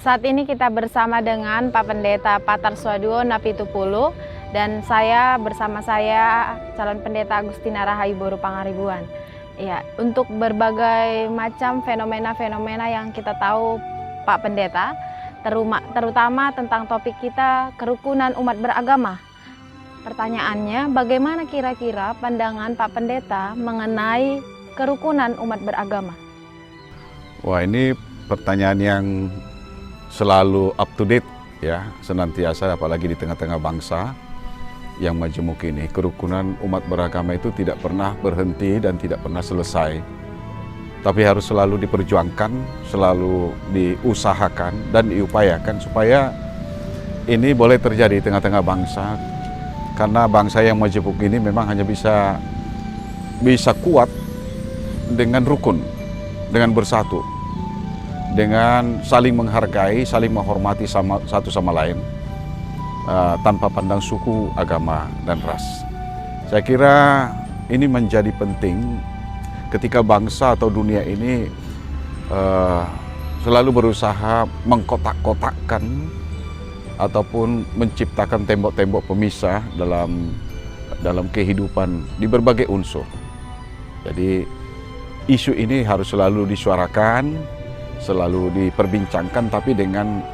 Saat ini kita bersama dengan Pak Pendeta Patar Swaduo Napitupulu dan saya bersama calon pendeta Agustina Rahayu Boru Pangaribuan. Ya, untuk berbagai macam fenomena-fenomena yang kita tahu Pak Pendeta, terutama tentang topik kita kerukunan umat beragama. Pertanyaannya, bagaimana kira-kira pandangan Pak Pendeta mengenai kerukunan umat beragama? Wah, ini pertanyaan yang selalu up to date ya, senantiasa, apalagi di tengah-tengah bangsa yang majemuk ini. Kerukunan umat beragama itu tidak pernah berhenti dan tidak pernah selesai, tapi harus selalu diperjuangkan, selalu diusahakan dan diupayakan supaya ini boleh terjadi di tengah-tengah bangsa, karena bangsa yang majemuk ini memang hanya bisa kuat dengan rukun, dengan bersatu, dengan saling menghargai, saling menghormati satu sama lain, tanpa pandang suku, agama, dan ras. Saya kira ini menjadi penting ketika bangsa atau dunia ini selalu berusaha mengkotak-kotakkan ataupun menciptakan tembok-tembok pemisah dalam kehidupan di berbagai unsur. Jadi isu ini harus selalu disuarakan, selalu diperbincangkan, tapi dengan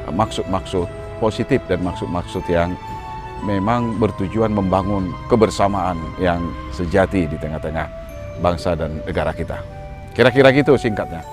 maksud-maksud positif dan maksud-maksud yang memang bertujuan membangun kebersamaan yang sejati di tengah-tengah bangsa dan negara kita. Kira-kira gitu singkatnya.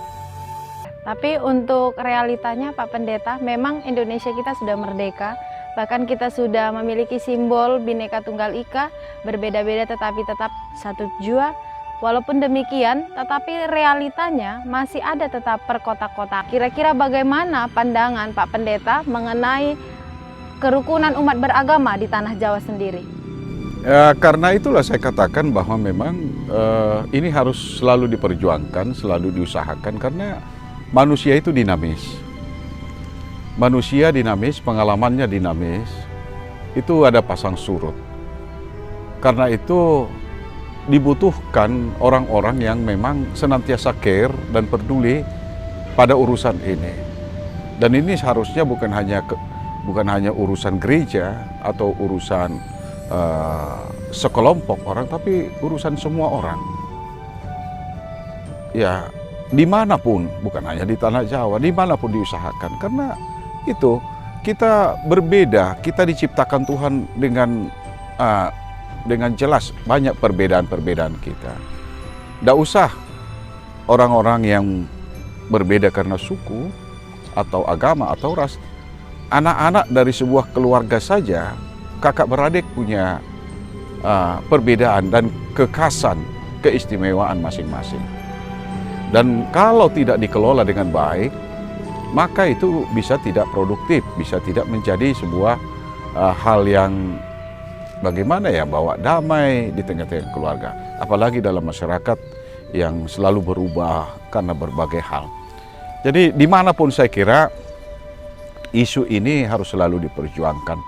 Tapi untuk realitanya Pak Pendeta, memang Indonesia kita sudah merdeka, bahkan kita sudah memiliki simbol Bhinneka Tunggal Ika, berbeda-beda tetapi tetap satu jua. Walaupun demikian, tetapi realitanya masih ada tetap perkotak-kotak. Kira-kira bagaimana pandangan Pak Pendeta mengenai kerukunan umat beragama di tanah Jawa sendiri? Ya, karena itulah saya katakan bahwa memang ini harus selalu diperjuangkan, selalu diusahakan, karena manusia itu dinamis. Manusia dinamis, pengalamannya dinamis, itu ada pasang surut. Karena itu dibutuhkan orang-orang yang memang senantiasa care dan peduli pada urusan ini. Dan ini seharusnya bukan hanya urusan gereja atau urusan sekelompok orang, tapi urusan semua orang. Ya, dimanapun, bukan hanya di tanah Jawa, dimanapun diusahakan. Karena itu kita berbeda, kita diciptakan Tuhan dengan jelas banyak perbedaan-perbedaan kita. Tidak usah orang-orang yang berbeda karena suku atau agama atau ras. Anak-anak dari sebuah keluarga saja, kakak beradik punya perbedaan dan kekhasan, keistimewaan masing-masing. Dan kalau tidak dikelola dengan baik, maka itu bisa tidak produktif, bisa tidak menjadi sebuah hal yang bagaimana ya, bawa damai di tengah-tengah keluarga, apalagi dalam masyarakat yang selalu berubah karena berbagai hal. Jadi dimanapun saya kira isu ini harus selalu diperjuangkan.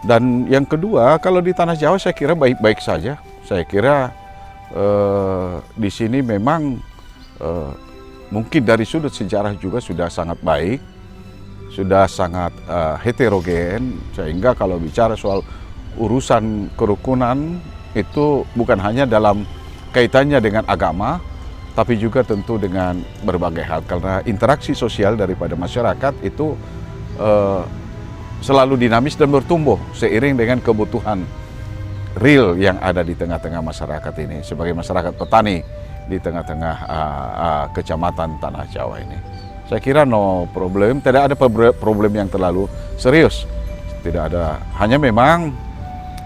Dan yang kedua, kalau di tanah Jawa saya kira baik-baik saja. Saya kira di sini memang mungkin dari sudut sejarah juga sudah sangat baik, sudah sangat heterogen, sehingga kalau bicara soal urusan kerukunan itu bukan hanya dalam kaitannya dengan agama, tapi juga tentu dengan berbagai hal, karena interaksi sosial daripada masyarakat itu selalu dinamis dan bertumbuh seiring dengan kebutuhan real yang ada di tengah-tengah masyarakat ini, sebagai masyarakat petani di tengah-tengah kecamatan Tanah Jawa ini. Saya kira no problem, tidak ada problem yang terlalu serius, tidak ada, hanya memang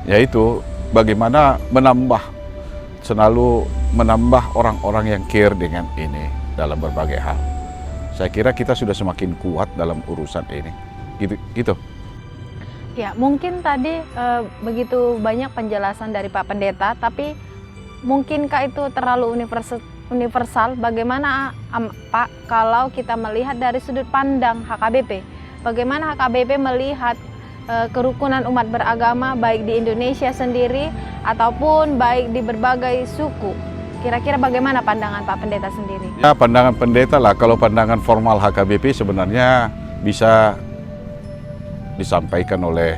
yaitu bagaimana selalu menambah orang-orang yang care dengan ini dalam berbagai hal. Saya kira kita sudah semakin kuat dalam urusan ini. Gitu. Ya, mungkin tadi begitu banyak penjelasan dari Pak Pendeta, tapi mungkinkah itu terlalu universal? Bagaimana Pak kalau kita melihat dari sudut pandang HKBP? Bagaimana HKBP melihat kerukunan umat beragama baik di Indonesia sendiri ataupun baik di berbagai suku Kira-kira bagaimana pandangan Pak Pendeta sendiri? Ya, pandangan pendeta lah, kalau pandangan formal HKBP sebenarnya bisa disampaikan oleh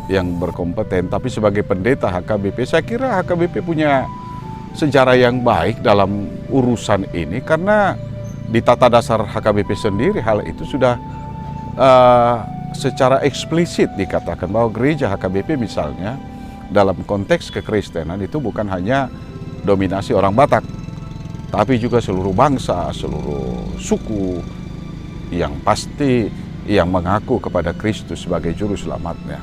yang berkompeten. Tapi sebagai pendeta HKBP, saya kira HKBP punya sejarah yang baik dalam urusan ini, karena di tata dasar HKBP sendiri hal itu sudah secara eksplisit dikatakan bahwa gereja HKBP misalnya dalam konteks kekristenan itu bukan hanya dominasi orang Batak, tapi juga seluruh bangsa, seluruh suku yang pasti yang mengaku kepada Kristus sebagai juru selamatnya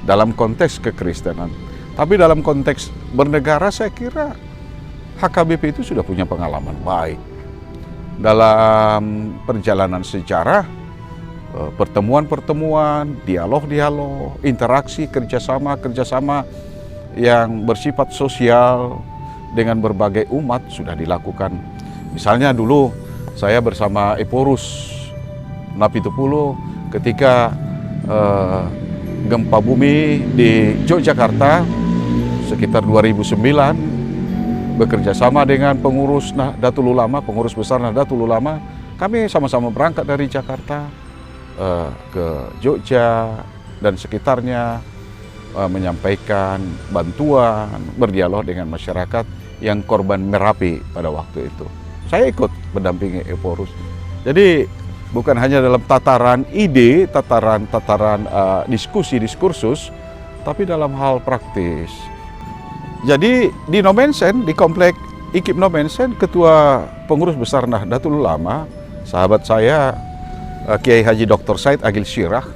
dalam konteks kekristenan. Tapi dalam konteks bernegara saya kira HKBP itu sudah punya pengalaman baik dalam perjalanan sejarah, pertemuan-pertemuan, dialog-dialog, interaksi, kerjasama yang bersifat sosial dengan berbagai umat sudah dilakukan. Misalnya dulu saya bersama Eporus Napitupulu ketika gempa bumi di Yogyakarta sekitar 2009, bekerja sama dengan pengurus Nahdlatul Ulama, pengurus besar Nahdlatul Ulama, kami sama-sama berangkat dari Jakarta ke Jogja dan sekitarnya, menyampaikan bantuan, berdialog dengan masyarakat yang korban Merapi pada waktu itu. Saya ikut mendampingi Eporus. Jadi bukan hanya dalam tataran ide, tataran diskusi, diskursus, tapi dalam hal praktis. Jadi di Nomensen, di komplek IKIP Nomensen, ketua pengurus besar Nahdlatul Ulama, sahabat saya Kiai Haji Dr. Said Agil Syirah,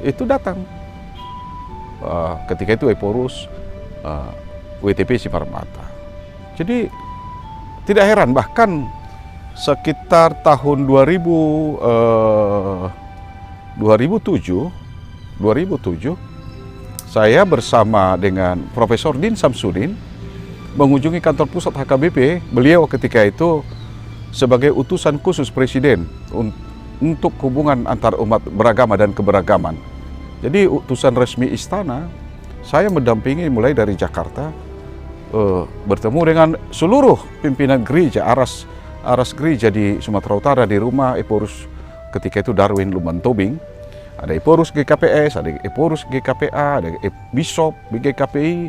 itu datang. Ketika itu Eporus WTP Siparmata. Jadi tidak heran, bahkan sekitar tahun 2007 saya bersama dengan Profesor Din Samsudin mengunjungi kantor pusat HKBP. Beliau ketika itu sebagai utusan khusus Presiden untuk hubungan antar umat beragama dan keberagaman. Jadi utusan resmi istana, saya mendampingi mulai dari Jakarta, bertemu dengan seluruh pimpinan gereja, aras gereja di Sumatera Utara, di rumah Eporus ketika itu Darwin Lumantobing. Ada Eporus GKPS, ada Eporus GKPA, ada Bishop BGKPI,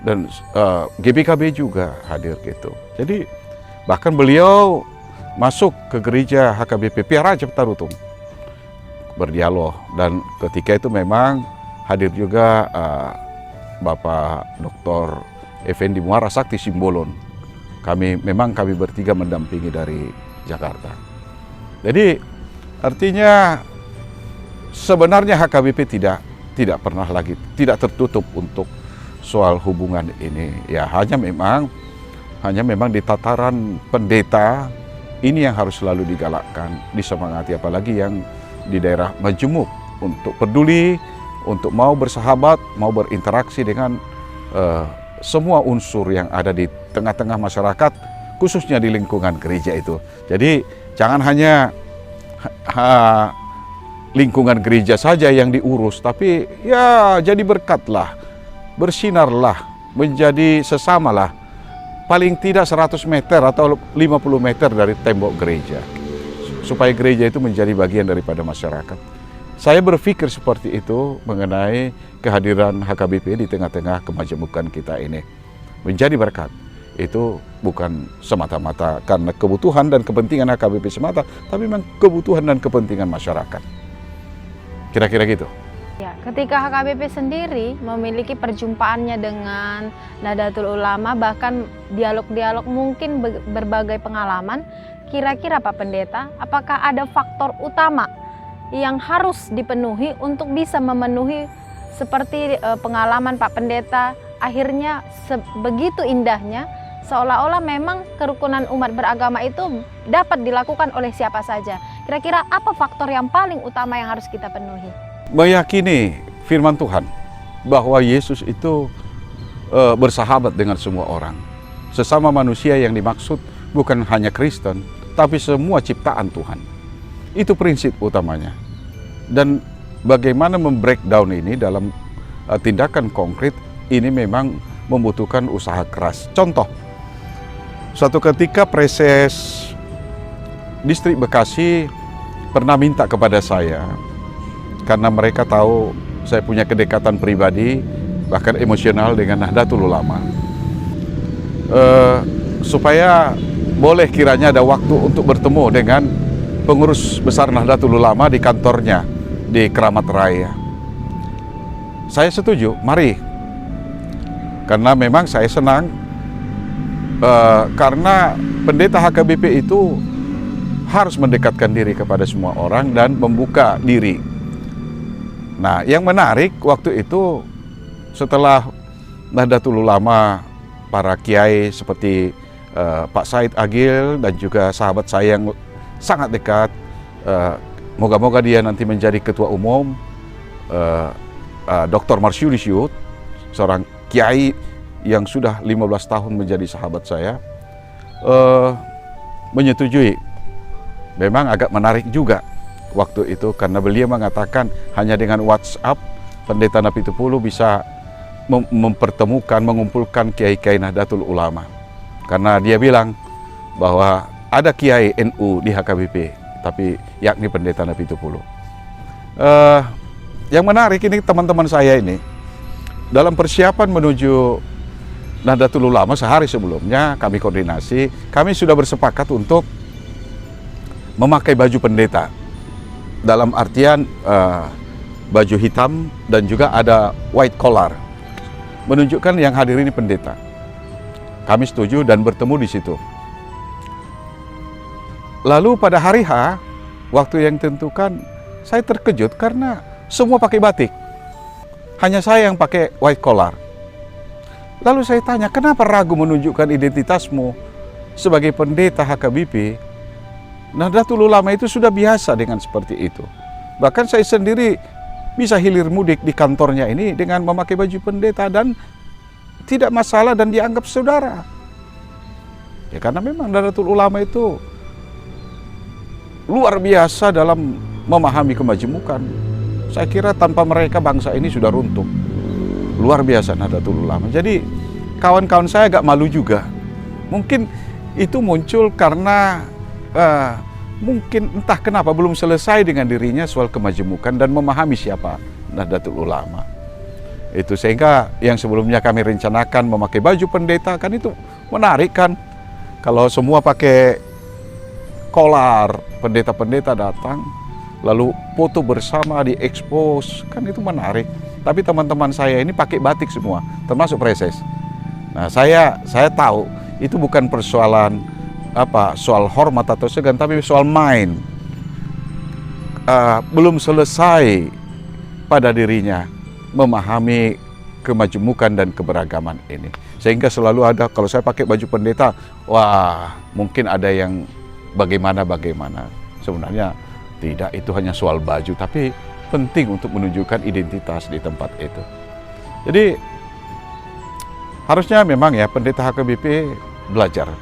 dan GBKB juga hadir gitu. Jadi bahkan beliau masuk ke gereja HKBP Piaraja Tarutung berdialog, dan ketika itu memang hadir juga Bapak Dr. Effendi Muara Sakti Simbolon. Kami bertiga mendampingi dari Jakarta. Jadi artinya sebenarnya HKBP tidak pernah lagi, tidak tertutup untuk soal hubungan ini. Ya hanya memang di tataran pendeta ini yang harus selalu digalakkan, disemangati, apalagi yang di daerah majemuk, untuk peduli, untuk mau bersahabat, mau berinteraksi dengan semua unsur yang ada di tengah-tengah masyarakat, khususnya di lingkungan gereja itu. Jadi jangan hanya lingkungan gereja saja yang diurus, tapi ya jadi berkatlah, bersinarlah, menjadi sesamalah, paling tidak 100 meter atau 50 meter dari tembok gereja, supaya gereja itu menjadi bagian daripada masyarakat. Saya berpikir seperti itu mengenai kehadiran HKBP di tengah-tengah kemajemukan kita ini. Menjadi berkat itu bukan semata-mata karena kebutuhan dan kepentingan HKBP semata, tapi memang kebutuhan dan kepentingan masyarakat. Kira-kira gitu. Ya, ketika HKBP sendiri memiliki perjumpaannya dengan Nahdlatul Ulama, bahkan dialog-dialog mungkin berbagai pengalaman, kira-kira Pak Pendeta, apakah ada faktor utama yang harus dipenuhi untuk bisa memenuhi seperti pengalaman Pak Pendeta, akhirnya begitu indahnya, seolah-olah memang kerukunan umat beragama itu dapat dilakukan oleh siapa saja. Kira-kira apa faktor yang paling utama yang harus kita penuhi? Meyakini firman Tuhan bahwa Yesus itu bersahabat dengan semua orang. Sesama manusia yang dimaksud bukan hanya Kristen, tapi semua ciptaan Tuhan. Itu prinsip utamanya. Dan bagaimana membreakdown ini dalam tindakan konkret, ini memang membutuhkan usaha keras. Contoh, Suatu ketika Preses Distrik Bekasi pernah minta kepada saya, karena mereka tahu saya punya kedekatan pribadi, bahkan emosional dengan Nahdlatul Ulama, supaya boleh kiranya ada waktu untuk bertemu dengan pengurus besar Nahdlatul Ulama di kantornya di Keramat Raya. Saya setuju, mari. Karena memang saya senang, karena pendeta HKBP itu harus mendekatkan diri kepada semua orang dan membuka diri. Nah, yang menarik waktu itu setelah Nahdlatul Ulama, para kiai seperti Pak Said Agil dan juga sahabat saya yang sangat dekat, moga-moga dia nanti menjadi ketua umum, Dr. Marsyulis Yud, seorang kiai yang sudah 15 tahun menjadi sahabat saya, menyetujui. Memang agak menarik juga waktu itu, karena beliau mengatakan hanya dengan WhatsApp Pendeta Napitupulu bisa mempertemukan, mengumpulkan kiai-kiai Nahdlatul Ulama. Karena dia bilang bahwa ada kiai NU di HKBP, tapi yakni Pendeta Napitupulu. Yang menarik ini teman-teman saya ini, dalam persiapan menuju Nahdlatul Ulama sehari sebelumnya kami koordinasi, kami sudah bersepakat untuk memakai baju pendeta. Dalam artian baju hitam dan juga ada white collar, menunjukkan yang hadir ini pendeta. Kami setuju dan bertemu di situ. Lalu pada hari H, waktu yang ditentukan, saya terkejut karena semua pakai batik. Hanya saya yang pakai white collar. Lalu saya tanya, kenapa ragu menunjukkan identitasmu sebagai pendeta HKBP? Nahdlatul Ulama itu sudah biasa dengan seperti itu. Bahkan saya sendiri bisa hilir mudik di kantornya ini dengan memakai baju pendeta dan tidak masalah dan dianggap saudara. Ya karena memang Nahdlatul Ulama itu luar biasa dalam memahami kemajemukan. Saya kira tanpa mereka bangsa ini sudah runtuh. Luar biasa Nahdlatul Ulama. Jadi kawan-kawan saya agak malu juga. Mungkin itu muncul karena mungkin entah kenapa belum selesai dengan dirinya soal kemajemukan dan memahami siapa Nahdlatul Ulama. Itu sehingga yang sebelumnya kami rencanakan memakai baju pendeta, kan itu menarik kan. Kalau semua pakai kolar, pendeta-pendeta datang, lalu foto bersama diekspos, kan itu menarik. Tapi teman-teman saya ini pakai batik semua, termasuk Preses. Nah, saya tahu itu bukan persoalan soal hormat atau segan, tapi soal main. Belum selesai pada dirinya memahami kemajemukan dan keberagaman ini. Sehingga selalu ada, kalau saya pakai baju pendeta, wah mungkin ada yang bagaimana. Sebenarnya tidak, itu hanya soal baju, tapi penting untuk menunjukkan identitas di tempat itu. Jadi harusnya memang ya pendeta HKBP belajar.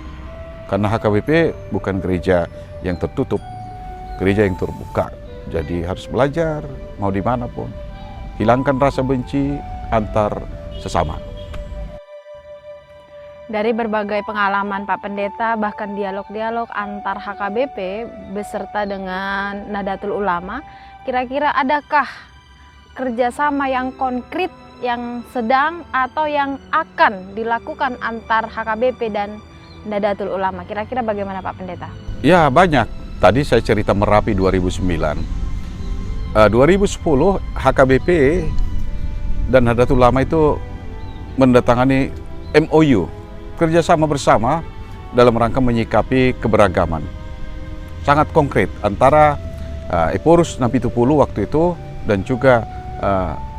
Karena HKBP bukan gereja yang tertutup, gereja yang terbuka. Jadi harus belajar, mau dimanapun. Hilangkan rasa benci antar sesama. Dari berbagai pengalaman Pak Pendeta, bahkan dialog-dialog antar HKBP beserta dengan Nahdlatul Ulama, kira-kira adakah kerjasama yang konkret, yang sedang atau yang akan dilakukan antar HKBP dan Nahdlatul Ulama? Kira-kira bagaimana Pak Pendeta? Ya banyak. Tadi saya cerita Merapi 2009. 2010 HKBP dan Nahdlatul Ulama itu mendatangani MOU, kerjasama bersama dalam rangka menyikapi keberagaman. Sangat konkret antara Eporus Napitupulu waktu itu dan juga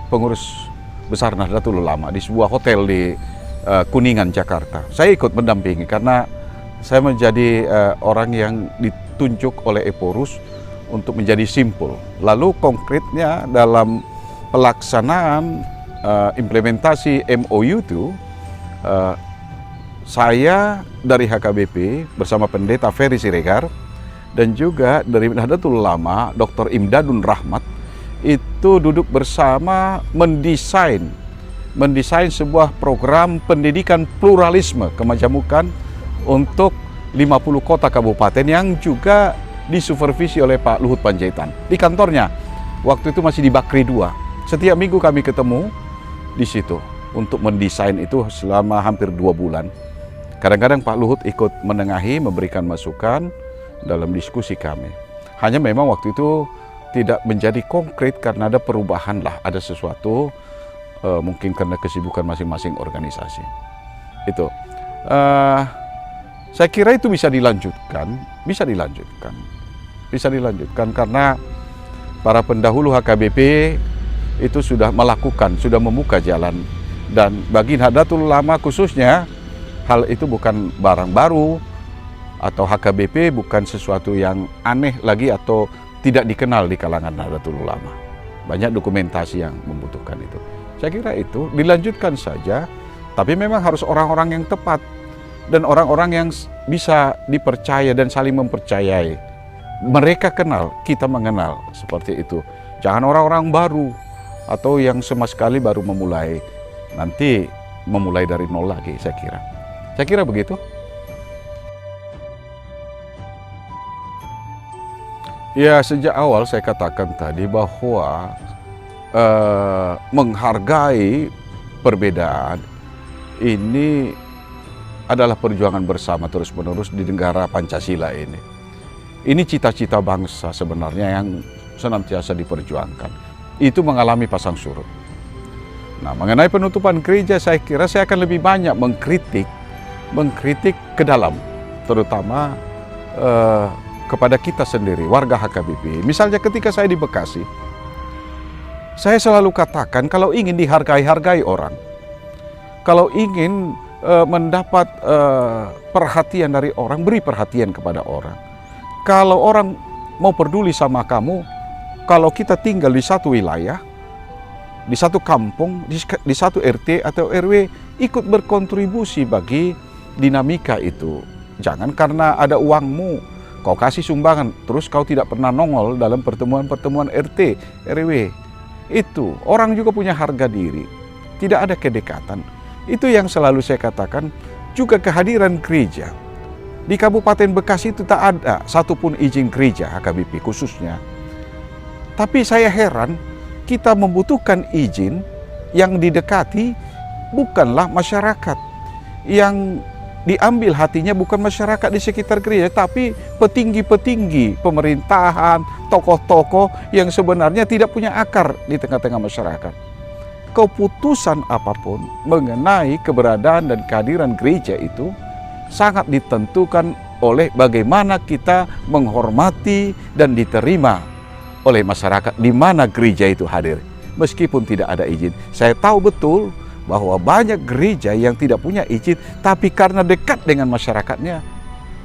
pengurus besar Nahdlatul Ulama di sebuah hotel di Kuningan, Jakarta. Saya ikut mendampingi karena saya menjadi orang yang ditunjuk oleh Eporus untuk menjadi simpul. Lalu konkretnya dalam pelaksanaan implementasi MOU itu, saya dari HKBP bersama Pendeta Ferry Siregar dan juga dari Nahdlatul Ulama Dr. Imdadun Rahmat itu duduk bersama mendesain sebuah program pendidikan pluralisme kemajemukan untuk 50 kota kabupaten yang juga disupervisi oleh Pak Luhut Panjaitan. Di kantornya, waktu itu masih di Bakri 2. Setiap minggu kami ketemu di situ untuk mendesain itu selama hampir 2 bulan. Kadang-kadang Pak Luhut ikut menengahi, memberikan masukan dalam diskusi kami. Hanya memang waktu itu tidak menjadi konkret karena ada perubahan lah, ada sesuatu mungkin karena kesibukan masing-masing organisasi. Itu. Saya kira itu bisa dilanjutkan karena para pendahulu HKBP itu sudah melakukan, sudah membuka jalan. Dan bagi Nahdlatul Ulama khususnya, hal itu bukan barang baru, atau HKBP bukan sesuatu yang aneh lagi atau tidak dikenal di kalangan Nahdlatul Ulama. Banyak dokumentasi yang membutuhkan itu. Saya kira itu dilanjutkan saja, tapi memang harus orang-orang yang tepat dan orang-orang yang bisa dipercaya dan saling mempercayai. Mereka kenal, kita mengenal, seperti itu. Jangan orang-orang baru atau yang sama sekali baru memulai, nanti memulai dari nol lagi, saya kira. Saya kira begitu. Ya, sejak awal saya katakan tadi bahwa menghargai perbedaan ini adalah perjuangan bersama terus-menerus di negara Pancasila ini. Ini cita-cita bangsa sebenarnya yang senantiasa diperjuangkan. Itu mengalami pasang surut. Nah, mengenai penutupan gereja, saya kira saya akan lebih banyak mengkritik ke dalam, terutama kepada kita sendiri, warga HKBP. Misalnya ketika saya di Bekasi, saya selalu katakan kalau ingin dihargai orang, kalau ingin mendapat perhatian dari orang, beri perhatian kepada orang. Kalau orang mau peduli sama kamu, kalau kita tinggal di satu wilayah, di satu kampung, di satu RT atau RW, ikut berkontribusi bagi dinamika itu. Jangan karena ada uangmu, kau kasih sumbangan, terus kau tidak pernah nongol dalam pertemuan-pertemuan RT, RW. Itu, orang juga punya harga diri. Tidak ada kedekatan. Itu yang selalu saya katakan, juga kehadiran gereja. Di Kabupaten Bekasi itu tak ada satupun izin gereja HKBP khususnya. Tapi saya heran, kita membutuhkan izin yang didekati bukanlah masyarakat. Yang diambil hatinya bukan masyarakat di sekitar gereja, tapi petinggi-petinggi pemerintahan, tokoh-tokoh yang sebenarnya tidak punya akar di tengah-tengah masyarakat. Keputusan apapun mengenai keberadaan dan kehadiran gereja itu sangat ditentukan oleh bagaimana kita menghormati dan diterima oleh masyarakat di mana gereja itu hadir. Meskipun tidak ada izin, saya tahu betul bahwa banyak gereja yang tidak punya izin, tapi karena dekat dengan masyarakatnya,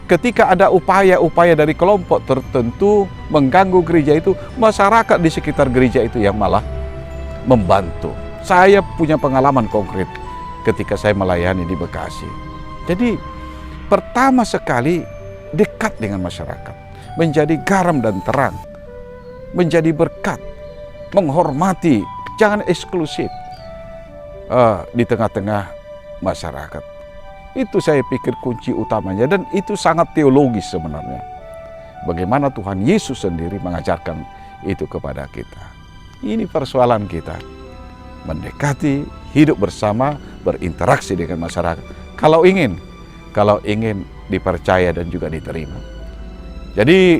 ketika ada upaya-upaya dari kelompok tertentu mengganggu gereja itu, masyarakat di sekitar gereja itu yang malah membantu. Saya punya pengalaman konkret ketika saya melayani di Bekasi. Jadi pertama sekali dekat dengan masyarakat, menjadi garam dan terang, menjadi berkat, menghormati, jangan eksklusif di tengah-tengah masyarakat. Itu saya pikir kunci utamanya, dan itu sangat teologis sebenarnya. Bagaimana Tuhan Yesus sendiri mengajarkan itu kepada kita. Ini persoalan kita, mendekati, hidup bersama, berinteraksi dengan masyarakat. Kalau ingin dipercaya dan juga diterima. Jadi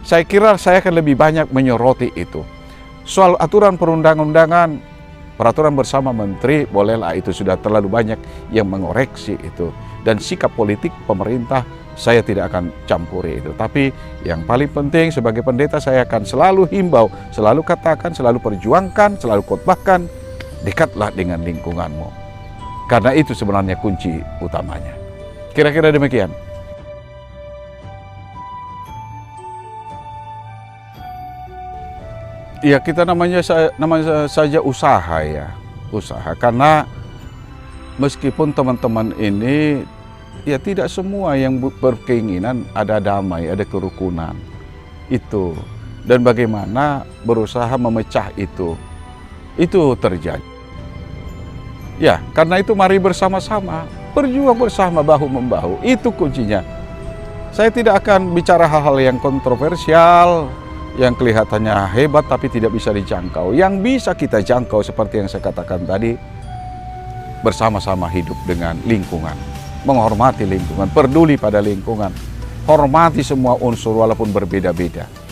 saya kira saya akan lebih banyak menyoroti itu. Soal aturan perundang-undangan, peraturan bersama menteri, bolehlah, itu sudah terlalu banyak yang mengoreksi itu. Dan sikap politik pemerintah saya tidak akan campuri itu. Tapi yang paling penting sebagai pendeta, saya akan selalu himbau, selalu katakan, selalu perjuangkan, selalu khotbahkan, dekatlah dengan lingkunganmu. Karena itu sebenarnya kunci utamanya. Kira-kira demikian. Ya, kita namanya saja usaha ya, usaha. Karena meskipun teman-teman ini ya tidak semua yang berkeinginan ada damai, ada kerukunan itu, dan bagaimana berusaha memecah itu terjadi. Ya, karena itu mari bersama-sama berjuang bersama bahu-membahu. Itu kuncinya. Saya tidak akan bicara hal-hal yang kontroversial, yang kelihatannya hebat tapi tidak bisa dijangkau. Yang bisa kita jangkau seperti yang saya katakan tadi, bersama-sama hidup dengan lingkungan, menghormati lingkungan, peduli pada lingkungan, hormati semua unsur walaupun berbeda-beda.